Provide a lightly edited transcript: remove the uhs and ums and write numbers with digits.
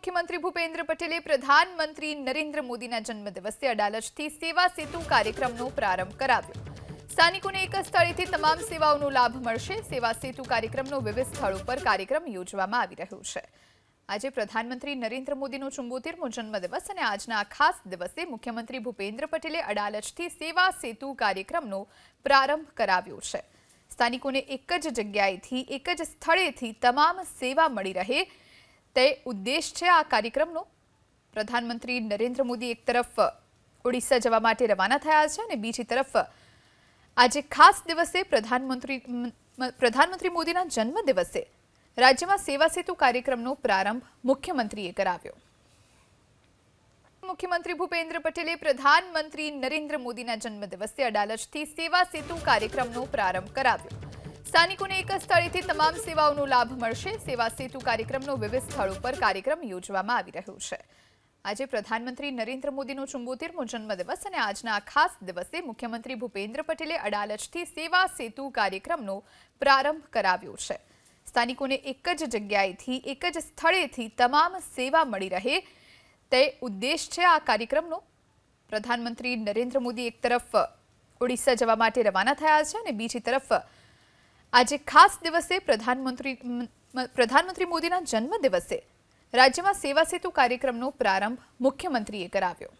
મુખ્યમંત્રી ભૂપેન્દ્ર પટેલે પ્રધાનમંત્રી નરેન્દ્ર મોદીના જન્મદિવસે અડાલજથી સેવા સેતુ કાર્યક્રમનો પ્રારંભ કરાવ્યો। સ્થાનિકોને એક જ સ્થળેથી તમામ સેવાઓનો લાભ મળશે। સેવા સેતુ કાર્યક્રમનો વિવિધ સ્થળો પર કાર્યક્રમ યોજવામાં આવી રહ્યો છે। આજે પ્રધાનમંત્રી નરેન્દ્ર મોદીનો 74મો જન્મદિવસ અને આજના આ ખાસ દિવસે મુખ્યમંત્રી ભૂપેન્દ્ર પટેલે અડાલજથી સેવા સેતુ કાર્યક્રમનો પ્રારંભ કરાવ્યો છે। સ્થાનિકોને એક જ જગ્યાએથી એક જ સ્થળેથી તમામ સેવા મળી રહે તે ઉદ્દેશ છે આ કાર્યક્રમનો। પ્રધાનમંત્રી નરેન્દ્ર મોદી એક તરફ ઓડિશા જવા માટે રવાના થયા છે અને બીજી તરફ આજે ખાસ દિવસે પ્રધાનમંત્રી મોદીના જન્મદિવસે રાજ્યમાં સેવા સેતુ કાર્યક્રમનો પ્રારંભ મુખ્યમંત્રીએ કરાવ્યો। મુખ્યમંત્રી ભૂપેન્દ્ર પટેલે પ્રધાનમંત્રી નરેન્દ્ર મોદીના જન્મદિવસે અડાલજથી સેવા સેતુ કાર્યક્રમનો પ્રારંભ કરાવ્યો। સ્થાનિકોને એક જ સ્થળેથી તમામ સેવાઓનો લાભ મળશે। સેવા સેતુ કાર્યક્રમનો વિવિધ સ્થળો પર કાર્યક્રમ યોજવામાં આવી રહ્યો છે। આજે પ્રધાનમંત્રી નરેન્દ્ર મોદીનો 74મો જન્મદિવસ અને આજના આ ખાસ દિવસે મુખ્યમંત્રી ભૂપેન્દ્ર પટેલે અડાલજથી સેવા સેતુ કાર્યક્રમનો પ્રારંભ કરાવ્યો છે। સ્થાનિકોને એક જ જગ્યાએથી એક જ સ્થળેથી તમામ સેવા મળી રહે તે ઉદ્દેશ છે આ કાર્યક્રમનો। પ્રધાનમંત્રી નરેન્દ્ર મોદી એક તરફ ઓડિશા જવા માટે રવાના થયા છે અને બીજી તરફ આજે ખાસ દિવસે પ્રધાનમંત્રી મોદીના જન્મદિવસે રાજ્યમાં સેવા સેતુ કાર્યક્રમનો પ્રારંભ મુખ્યમંત્રીએ કરાવ્યો।